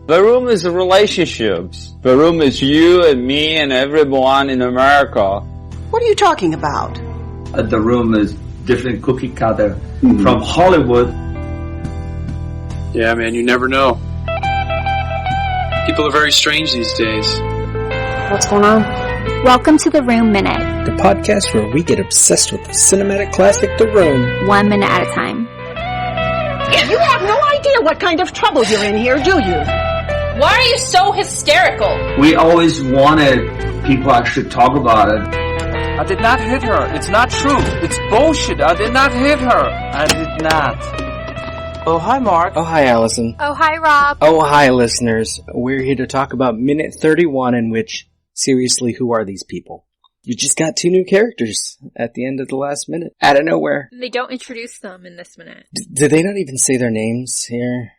The room is relationships. The room is you and me and everyone in America. What are you talking about? The room is different cookie cutter from Hollywood. Yeah, man, you never know. People are very strange these days. What's going on? Welcome to The Room Minute. The podcast where we get obsessed with the cinematic classic The Room. 1 minute at a time. Yeah, you have no idea what kind of trouble you're in here, do you? Why are you so hysterical? We always wanted people actually talk about it. I did not hit her. It's not true. It's bullshit. I did not hit her. I did not. Oh, hi, Mark. Oh, hi, Allison. Oh, hi, Rob. Oh, hi, listeners. We're here to talk about minute 31 in which, seriously, who are these people? You just got 2 new characters at the end of the last minute, out of nowhere. They don't introduce them in this minute. Did they not even say their names here?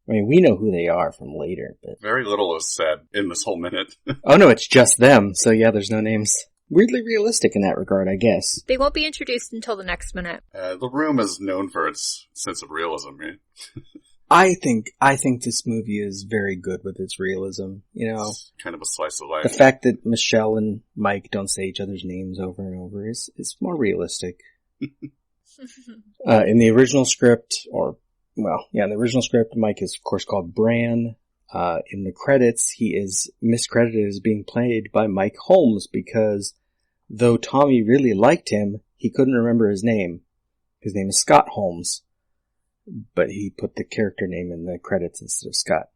I mean, we know who they are from later, but... Very little is said in this whole minute. Oh no, it's just them, so yeah, there's no names. Weirdly realistic in that regard, I guess. They won't be introduced until the next minute. The Room is known for its sense of realism, right? I think this movie is very good with its realism, you know. It's kind of a slice of life. The fact that Michelle and Mike don't say each other's names over and over is more realistic. In the original script, in the original script, Mike is of course called Bran. In the credits, he is miscredited as being played by Mike Holmes because though Tommy really liked him, he couldn't remember his name. His name is Scott Holmes. But he put the character name in the credits instead of Scott.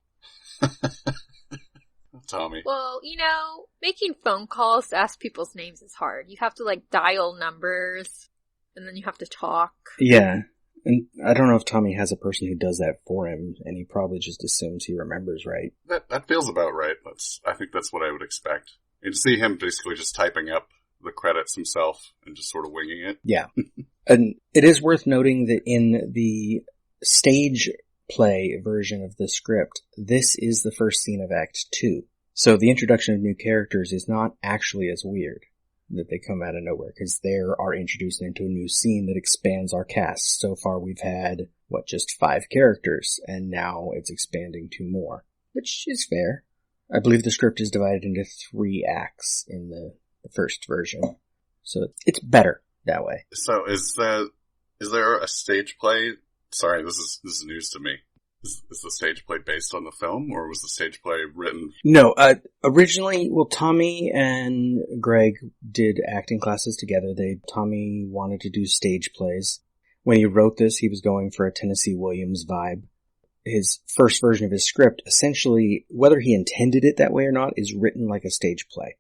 Tommy. Well, you know, making phone calls to ask people's names is hard. You have to, dial numbers, and then you have to talk. Yeah. And I don't know if Tommy has a person who does that for him, and he probably just assumes he remembers, right? That feels about right. I think that's what I would expect. And to see him basically just typing up the credits himself and just sort of winging it. Yeah. And it is worth noting that in the stage play version of the script, this is the first scene of Act 2. So the introduction of new characters is not actually as weird that they come out of nowhere, because they are introduced into a new scene that expands our cast. So far we've had, just 5 characters, and now it's expanding to more, which is fair. I believe the script is divided into 3 acts in the first version. So it's better that way. So is there a stage play? Sorry, this is news to me. Is the stage play based on the film, or was the stage play written? No, originally, Tommy and Greg did acting classes together. Tommy wanted to do stage plays. When he wrote this, he was going for a Tennessee Williams vibe. His first version of his script, essentially, whether he intended it that way or not, is written like a stage play.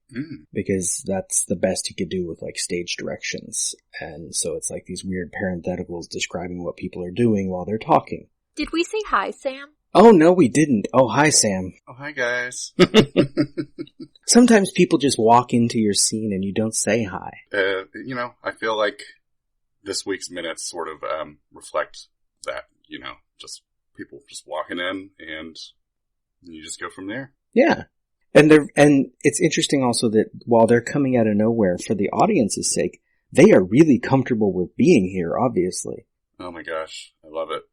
Because that's the best he could do with, stage directions. And so it's like these weird parentheticals describing what people are doing while they're talking. Did we say hi, Sam? Oh, no, we didn't. Oh, hi, Sam. Oh, hi, guys. Sometimes people just walk into your scene and you don't say hi. I feel like this week's minutes sort of reflect that, just people just walking in and you just go from there. Yeah. And it's interesting also that while they're coming out of nowhere for the audience's sake, they are really comfortable with being here, obviously. Oh my gosh, I love it.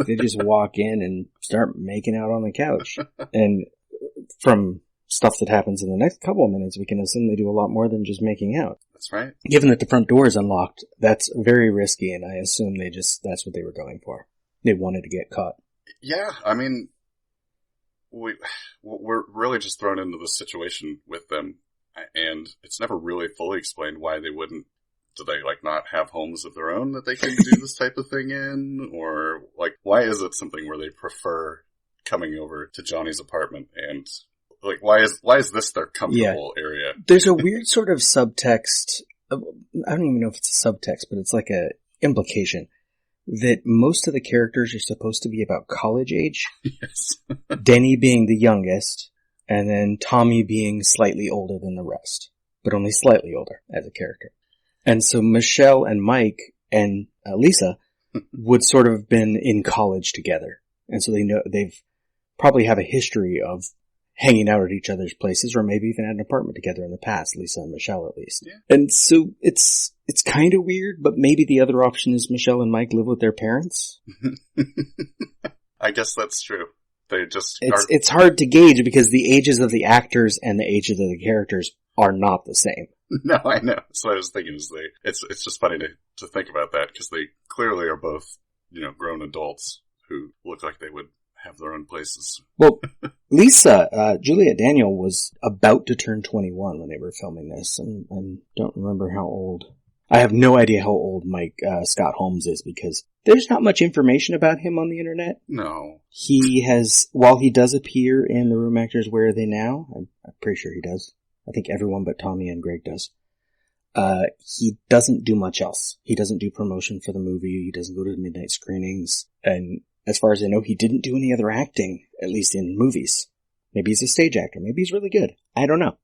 They just walk in and start making out on the couch. And from stuff that happens in the next couple of minutes, we can assume they do a lot more than just making out. That's right. Given that the front door is unlocked, that's very risky, and I assume that's what they were going for. They wanted to get caught. Yeah, I mean, we're really just thrown into this situation with them, and it's never really fully explained why they wouldn't. Do they, not have homes of their own that they can do this type of thing in? Or, why is it something where they prefer coming over to Johnny's apartment? And, why is this their comfortable area? There's a weird sort of subtext. I don't even know if it's a subtext, but it's like a implication that most of the characters are supposed to be about college age. Yes. Denny being the youngest, and then Tommy being slightly older than the rest, but only slightly older as a character. And so Michelle and Mike and Lisa would sort of have been in college together. And so they've probably have a history of hanging out at each other's places, or maybe even had an apartment together in the past, Lisa and Michelle at least. Yeah. And so it's kind of weird, but maybe the other option is Michelle and Mike live with their parents. I guess that's true. They just It's hard to gauge because the ages of the actors and the ages of the characters are not the same. No, I know. So I was thinking, it's just funny to think about that because they clearly are both, grown adults who look like they would have their own places. Well, Lisa, Juliet Daniel was about to turn 21 when they were filming this, and I don't remember how old. I have no idea how old Mike Scott Holmes is because there's not much information about him on the internet. No. While he does appear in The Room Actors Where Are They Now? I'm pretty sure he does. I think everyone but Tommy and Greg does. He doesn't do much else. He doesn't do promotion for the movie. He doesn't go to midnight screenings. And as far as I know, he didn't do any other acting, at least in movies. Maybe he's a stage actor. Maybe he's really good. I don't know.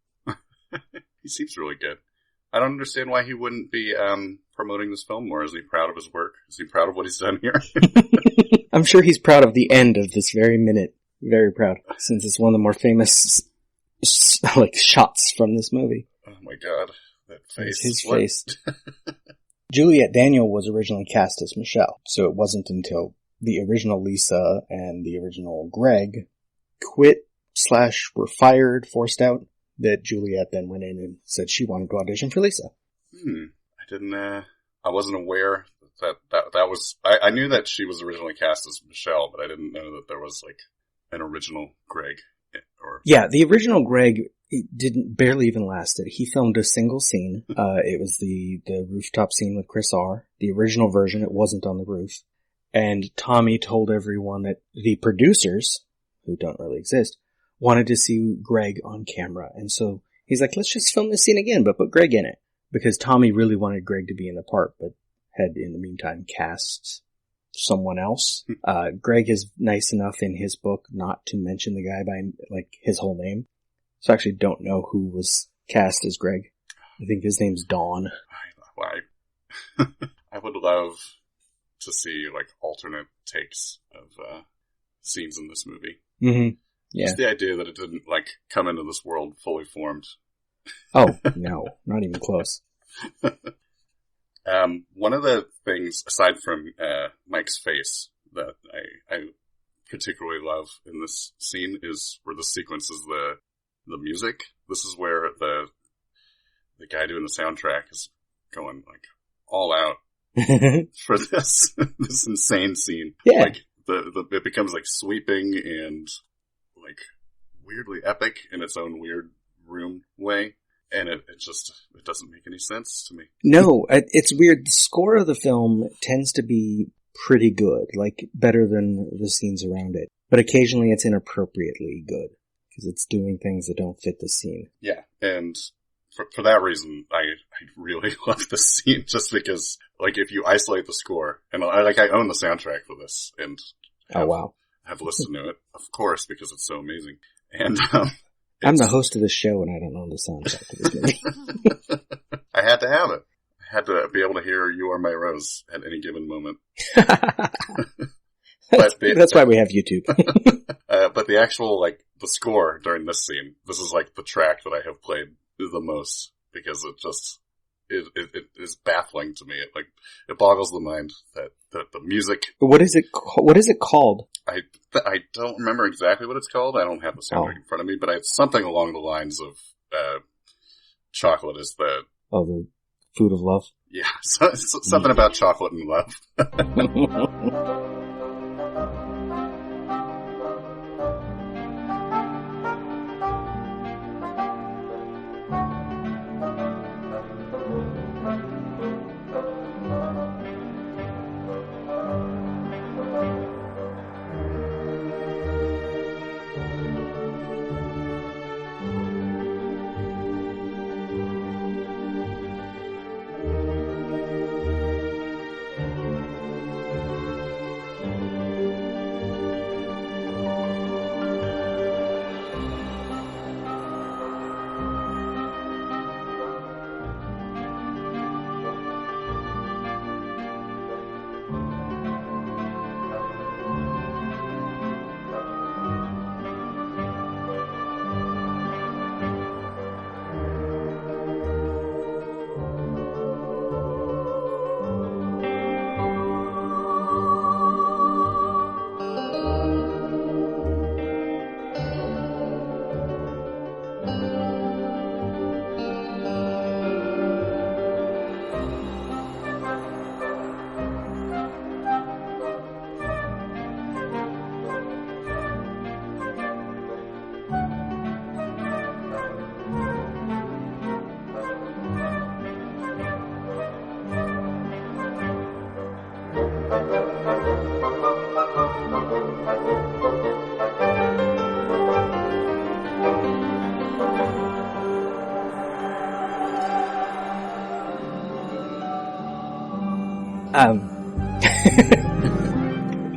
He seems really good. I don't understand why he wouldn't be promoting this film more. Is he proud of his work? Is he proud of what he's done here? I'm sure he's proud of the end of this very minute. Very proud, since it's one of the more famous shots from this movie. Oh my god, that face! It's his face. Juliet Daniel was originally cast as Michelle, so it wasn't until the original Lisa and the original Greg quit / were fired, forced out, that Juliet then went in and said she wanted to audition for Lisa. I wasn't aware that was, I knew that she was originally cast as Michelle, but I didn't know that there was an original Greg. Yeah, the original Greg barely even lasted. He filmed a single scene. It was the rooftop scene with Chris R. The original version, it wasn't on the roof. And Tommy told everyone that the producers, who don't really exist, wanted to see Greg on camera. And so he's like, let's just film this scene again, but put Greg in it. Because Tommy really wanted Greg to be in the part, but had in the meantime cast someone else. Greg is nice enough in his book not to mention the guy by his whole name. So I actually don't know who was cast as Greg. I think his name's Dawn. I would love to see alternate takes of scenes in this movie. Mm-hmm. Yeah. Just the idea that it didn't come into this world fully formed. Oh, no, not even close. One of the things, aside from Mike's face, that I particularly love in this scene where the sequence is the music. This is where the guy doing the soundtrack is going all out for this insane scene. Yeah. It becomes sweeping and weirdly epic in its own weird room way. And it doesn't make any sense to me. No, it's weird. The score of the film tends to be pretty good, better than the scenes around it. But occasionally it's inappropriately good, because it's doing things that don't fit the scene. Yeah, and for that reason, I really love this scene, just because, if you isolate the score, and I own the soundtrack for this, and have listened to it, of course, because it's so amazing. And, I'm the host of this show and I don't know the soundtrack to this movie. I had to have it. I had to be able to hear You Are My Rose at any given moment. That's why we have YouTube. But the actual, the score during this scene, this is the track that I have played the most, because it is baffling to me. It boggles the mind that the music. What is it called? I don't remember exactly what it's called. I don't have the soundtrack in front of me, but it's something along the lines of chocolate is the food of love. Yeah, something about chocolate and love.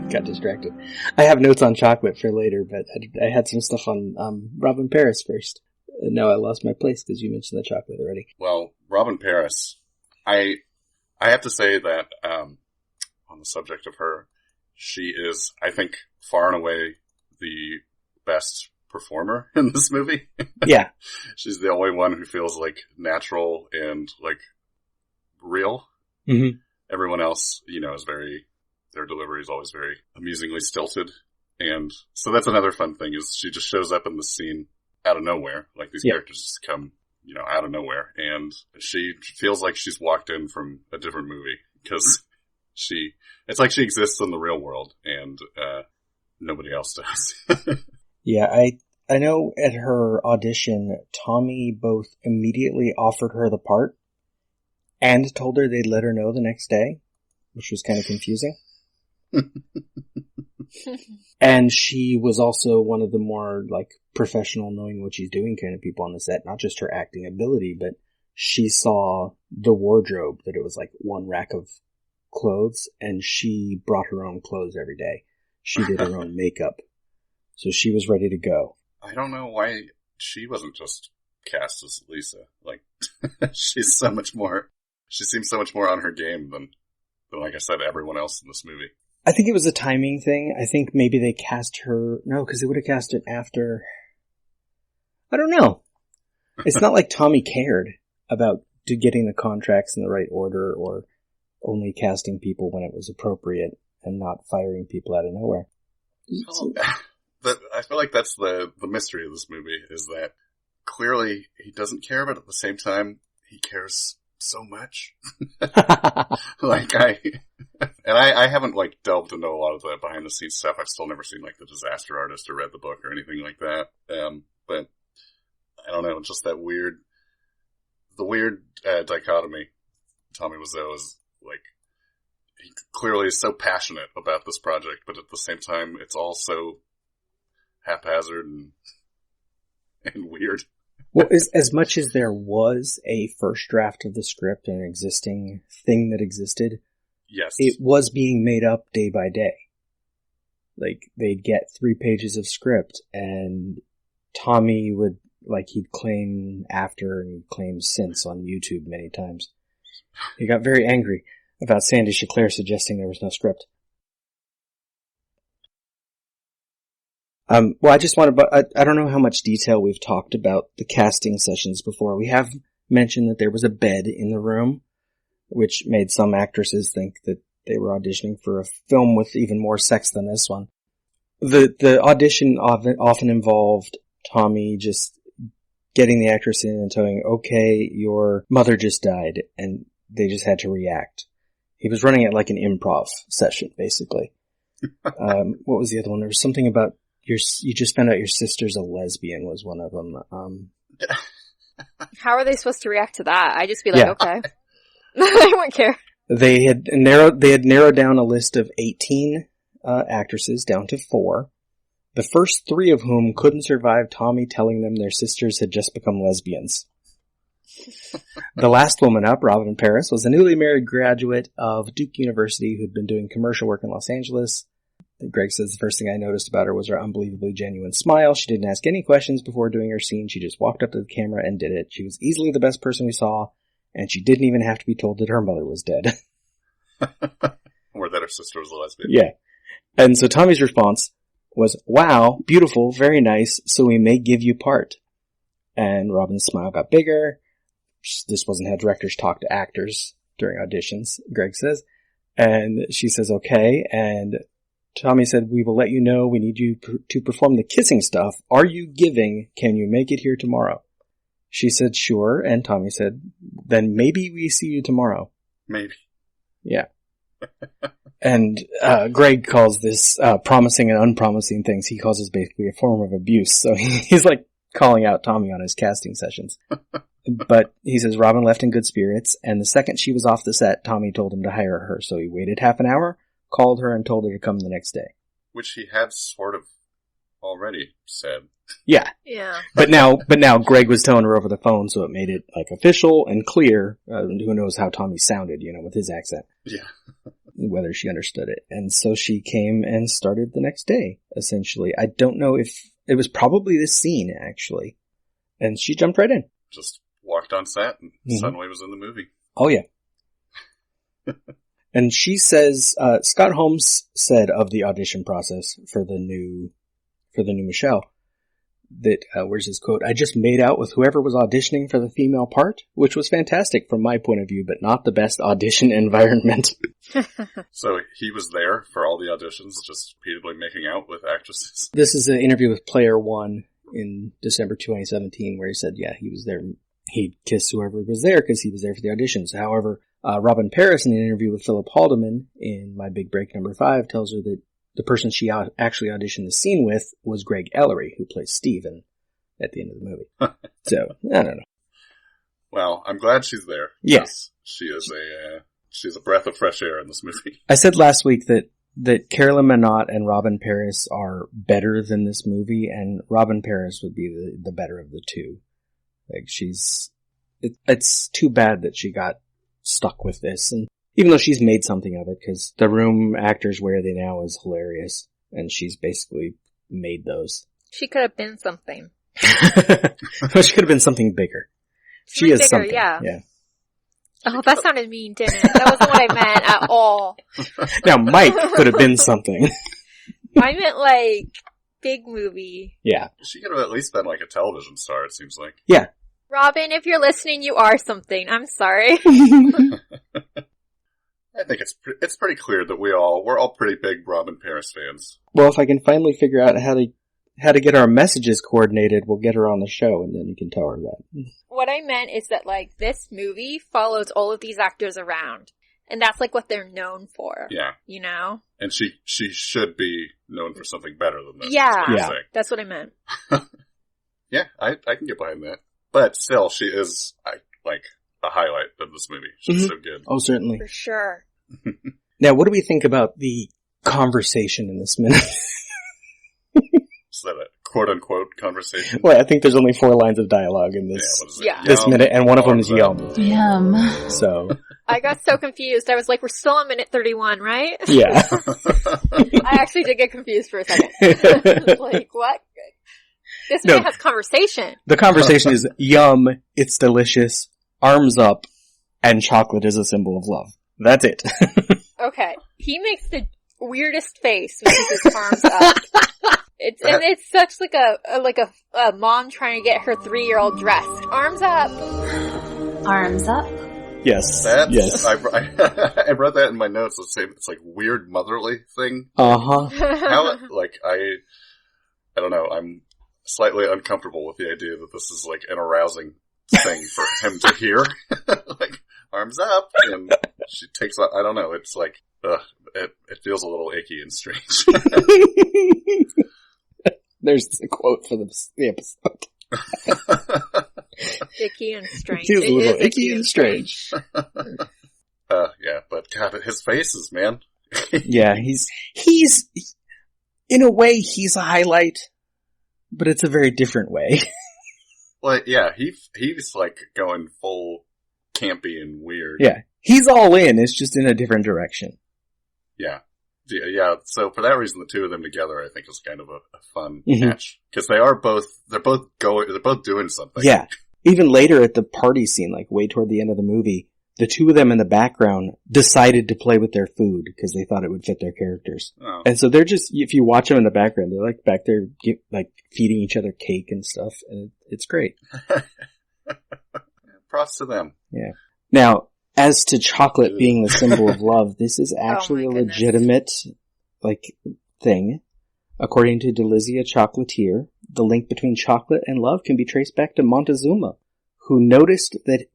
Got distracted. I have notes on chocolate for later, but I had some stuff on Robin Paris first. No, I lost my place because you mentioned the chocolate already. Well, Robin Paris, I have to say that on the subject of her, she is, I think, far and away the best performer in this movie. Yeah. She's the only one who feels like natural and like real. Mm-hmm. Everyone else, is their delivery is always very amusingly stilted. And so that's another fun thing is she just shows up in the scene out of nowhere. Like these characters just come, out of nowhere. And she feels like she's walked in from a different movie because it's like she exists in the real world and, nobody else does. Yeah, I know at her audition, Tommy both immediately offered her the part and told her they'd let her know the next day, which was kind of confusing. And she was also one of the more, professional, knowing what she's doing kind of people on the set. Not just her acting ability, but she saw the wardrobe, that it was one rack of clothes, and she brought her own clothes every day. She did her own makeup. So she was ready to go. I don't know why she wasn't just cast as Lisa. She seems so much more on her game than, like I said, everyone else in this movie. I think it was a timing thing. I think maybe they cast her... No, because they would have cast it after... I don't know. It's not like Tommy cared about getting the contracts in the right order or only casting people when it was appropriate and not firing people out of nowhere. I feel like that's the mystery of this movie, is that clearly he doesn't care, but at the same time, he cares so much. I haven't delved into a lot of the behind the scenes stuff. I've still never seen The Disaster Artist or read the book or anything like that. But I don't know, just the weird dichotomy. Tommy Wiseau is he clearly is so passionate about this project, but at the same time, it's all so haphazard and weird. Well, as much as there was a first draft of the script, an existing thing that existed, yes, it was being made up day by day. They'd get 3 pages of script, and Tommy would, he'd claim after and he'd claim since on YouTube many times. He got very angry about Sandy Chaclair suggesting there was no script. Well, I just want to, I don't know how much detail we've talked about the casting sessions before. We have mentioned that there was a bed in the room, which made some actresses think that they were auditioning for a film with even more sex than this one. The audition often involved Tommy just getting the actress in and telling, okay, your mother just died, and they just had to react. He was running it like an improv session, basically. What was the other one? There was something about you just found out your sister's a lesbian was one of them. How are they supposed to react to that? I'd just be like, okay. I wouldn't care. They had narrowed down a list of 18 actresses down to 4. The first 3 of whom couldn't survive Tommy telling them their sisters had just become lesbians. The last woman up, Robin Paris, was a newly married graduate of Duke University who'd been doing commercial work in Los Angeles. Greg says the first thing I noticed about her was her unbelievably genuine smile. She didn't ask any questions before doing her scene. She just walked up to the camera and did it. She was easily the best person we saw, and she didn't even have to be told that her mother was dead. Or that her sister was a lesbian. Yeah. And so Tommy's response was, wow, beautiful, very nice, so we may give you part. And Robin's smile got bigger. This wasn't how directors talk to actors during auditions, Greg says. And she says, okay. And Tommy said, we will let you know. We need you to perform the kissing stuff. Are you giving? Can you make it here tomorrow? She said, sure. And Tommy said, then maybe we see you tomorrow. Maybe. Yeah. And Greg calls this promising and unpromising things. He calls this basically a form of abuse. So he's calling out Tommy on his casting sessions. But he says Robin left in good spirits, and the second she was off the set, Tommy told him to hire her. So he waited half an hour, called her, and told her to come the next day. Which he had sort of already said. Yeah. Yeah. But now Greg was telling her over the phone, so it made it like official and clear. Who knows how Tommy sounded, with his accent. Yeah. Whether she understood it. And so she came and started the next day, essentially. I don't know if it was probably this scene, actually. And she jumped right in. Just walked on set and suddenly was in the movie. Oh, yeah. And she says, Scott Holmes said of the audition process for the new Michelle, that, where's his quote? I just made out with whoever was auditioning for the female part, which was fantastic from my point of view, but not the best audition environment. So he was there for all the auditions, just repeatedly making out with actresses. This is an interview with Player One in December 2017, where he said, yeah, he was there. He'd kiss whoever was there because he was there for the auditions. However, Robin Paris, in an interview with Philip Haldeman in My Big Break number 5, tells her that the person she actually auditioned the scene with was Greg Ellery, who plays Steven at the end of the movie. So, I don't know. Well, I'm glad she's there. Yes. She is she's a breath of fresh air in this movie. I said last week that Carolyn Minot and Robin Paris are better than this movie, and Robin Paris would be the better of the two. Like, it's too bad that she got stuck with this, and even though she's made something of it, because The Room Actors Where Are They Now is hilarious, and she's basically made those. She could have been something. Well, she could have been something bigger. She is bigger, something. yeah. Yeah. Oh, that sounded mean, didn't it? That wasn't what I meant at all. Now, Mike could have been something. I meant like big movie. Yeah. She could have at least been like a television star, it seems like. Yeah. Robin, if you're listening, you are something. I'm sorry. I think it's pretty clear that we're all pretty big Robin Paris fans. Well, if I can finally figure out how to get our messages coordinated, we'll get her on the show, and then you can tell her that. What I meant is that, like, this movie follows all of these actors around. And that's, like, what they're known for. Yeah. You know? And she should be known for something better than this. Yeah. That's what I meant. Yeah, I can get behind that. But still, she is, like, a highlight of this movie. She's so good. Oh, certainly. For sure. Now, what do we think about the conversation in this minute? Is that a quote-unquote conversation? Well, I think there's only 4 lines of dialogue in this, this minute, and one of them is yum. Yum. So. I got so confused. I was like, we're still on minute 31, right? Yeah. I actually did get confused for a second. Like, what? This man has conversation. The conversation is yum, it's delicious, arms up, and chocolate is a symbol of love. That's it. Okay. He makes the weirdest face with his arms up. It's such like a mom trying to get her 3-year-old dressed. Arms up. Arms up. Yes. Yes. I wrote that in my notes. It's like weird motherly thing. Uh-huh. How, like, I don't know. I'm slightly uncomfortable with the idea that this is like an arousing thing for him to hear. Like, arms up, and she takes out, I don't know, it's like, it feels a little icky and strange. There's the quote for the episode. Icky and strange. It feels a little icky and strange. Yeah, but God, his faces, man. Yeah, he's, in a way, he's a highlight, but it's a very different way. Well, yeah, he's like going full campy and weird. Yeah, he's all in, it's just in a different direction. Yeah. Yeah, so for that reason, the two of them together, I think, is kind of a fun match. Because they're both doing something. Yeah. Even later at the party scene, like way toward the end of the movie, the two of them in the background decided to play with their food because they thought it would fit their characters. Oh. And so they're just, if you watch them in the background, they're like back there, like feeding each other cake and stuff. And it's great. Props to them. Yeah. Now, as to chocolate being the symbol of love, this is actually a legitimate, thing. According to Delizia Chocolatier, the link between chocolate and love can be traced back to Montezuma, who noticed that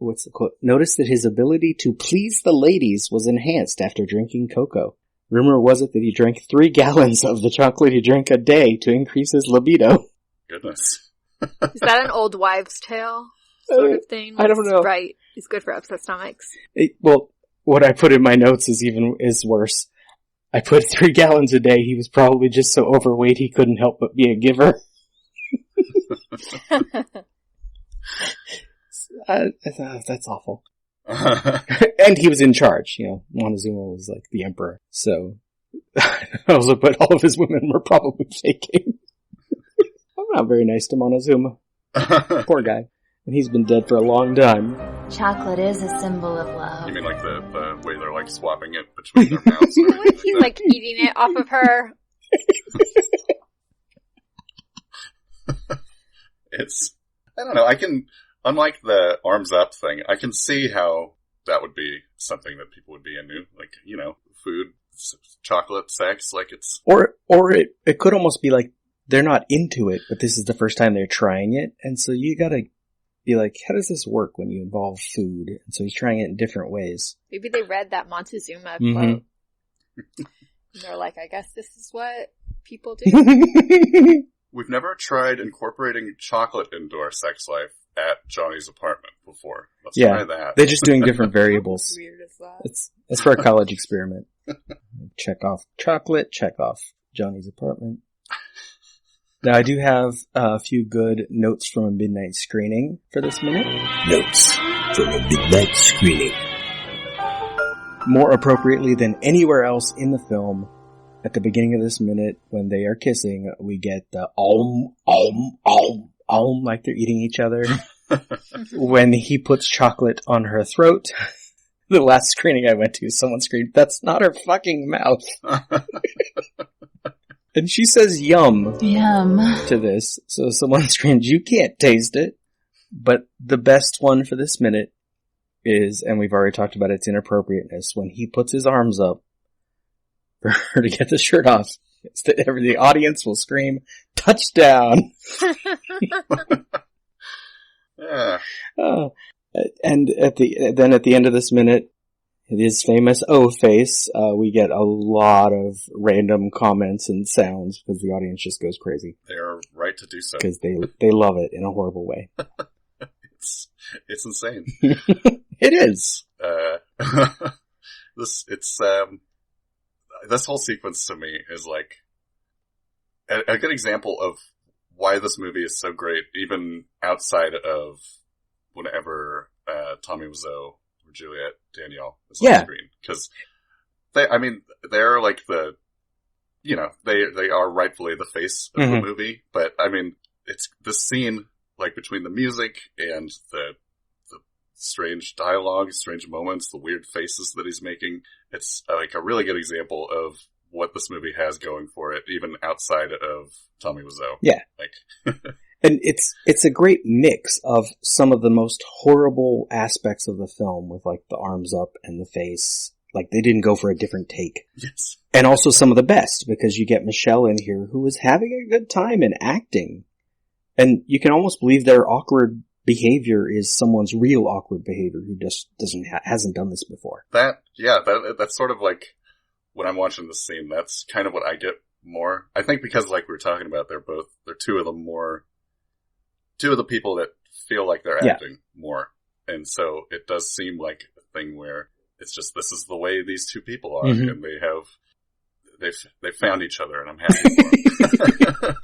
his ability to please the ladies was enhanced after drinking cocoa. Rumor was it that he drank 3 gallons of the chocolatey drink a day to increase his libido. Goodness. Is that an old wives' tale sort of thing? I don't know. Right. It's good for upset stomachs. Well, what I put in my notes is worse. I put 3 gallons a day. He was probably just so overweight he couldn't help but be a giver. That's awful. And he was in charge, Montezuma was like the emperor, so I also put all of his women were probably faking. I'm not very nice to Montezuma. Poor guy. And he's been dead for a long time. Chocolate is a symbol of love. You mean like the way they're like swapping it between their mouths? He's like eating it off of her. I don't know, unlike the arms up thing, I can see how that would be something that people would be into. Like, food, chocolate, sex, like it's... Or it could almost be like, they're not into it, but this is the first time they're trying it, and so you gotta be like, how does this work when you involve food? And so he's trying it in different ways. Maybe they read that Montezuma quote. Mm-hmm. And they're like, I guess this is what people do. We've never tried incorporating chocolate into our sex life at Johnny's apartment before. Let's try that. They're just doing different variables. How weird is that? It's for a college experiment. Check off chocolate, check off Johnny's apartment. Now, I do have a few good notes from a midnight screening for this minute. Notes from a midnight screening. More appropriately than anywhere else in the film, at the beginning of this minute, when they are kissing, we get the like they're eating each other. When he puts chocolate on her throat, the last screening I went to, someone screamed, "That's not her fucking mouth." And she says yum to this. So someone screams, "You can't taste it." But the best one for this minute is, and we've already talked about its inappropriateness, when he puts his arms up for her to get the shirt off. It's that the audience will scream, "Touchdown!" Yeah. And at the end of this minute, his famous "oh" face, we get a lot of random comments and sounds because the audience just goes crazy. They are right to do so. Because they love it in a horrible way. It's insane. It is. This whole sequence to me is like a good example of why this movie is so great, even outside of whenever Tommy Wiseau or Juliette Danielle is on screen. Because they're like they are rightfully the face of the movie, but I mean, it's the scene like between the music and the strange dialogue, strange moments, the weird faces that he's making. It's like a really good example of what this movie has going for it, even outside of Tommy Wiseau. Yeah. And it's a great mix of some of the most horrible aspects of the film with like the arms up and the face. Like they didn't go for a different take. Yes. And also some of the best, because you get Michelle in here who is having a good time and acting. And you can almost believe their awkward behavior is someone's real awkward behavior who just hasn't done this before. That's sort of like when I'm watching this scene, that's kind of what I get more. I think because like we were talking about, they're two of the people that feel like they're acting more. And so it does seem like a thing where it's just, this is the way these two people are, and they've found each other, and I'm happy for them.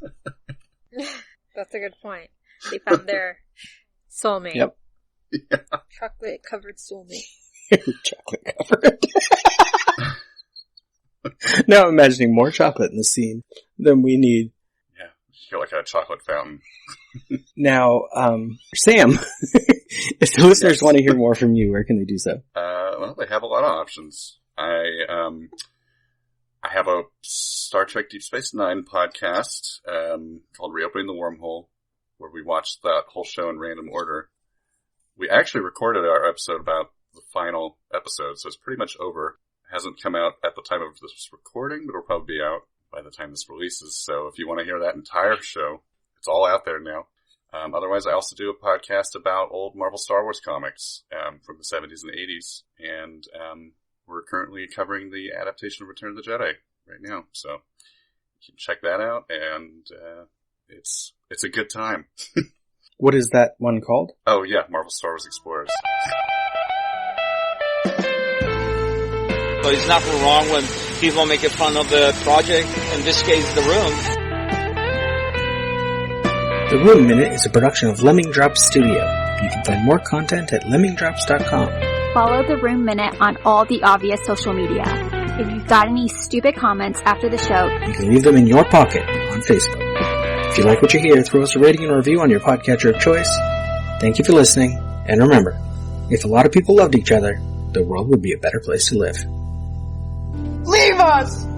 That's a good point. They found their soulmate. Yep. Yeah. Chocolate covered soulmate. Chocolate covered. Now I'm imagining more chocolate in the scene than we need. Yeah, you feel like a chocolate fountain. Now, Sam, if the listeners want to hear more from you, where can they do so? Well, they have a lot of options. I have a Star Trek Deep Space Nine podcast called Reopening the Wormhole, where we watched that whole show in random order. We actually recorded our episode about the final episode, so it's pretty much over. It hasn't come out at the time of this recording, but it'll probably be out by the time this releases. So if you want to hear that entire show, it's all out there now. Otherwise, I also do a podcast about old Marvel Star Wars comics from the 70s and 80s, and we're currently covering the adaptation of Return of the Jedi right now. So you can check that out, and it's a good time. What is that one called? Oh yeah, Marvel Star Wars Explorers. So there's nothing wrong with people making fun of the project, in this case the room. The Room Minute is a production of Lemming Drops Studio. You can find more content at lemmingdrops.com. Follow The Room Minute on all the obvious social media. If you've got any stupid comments after the show, you can leave them in your pocket on Facebook. If you like what you hear, throw us a rating and a review on your podcatcher of choice. Thank you for listening, and remember, if a lot of people loved each other, the world would be a better place to live. Leave us!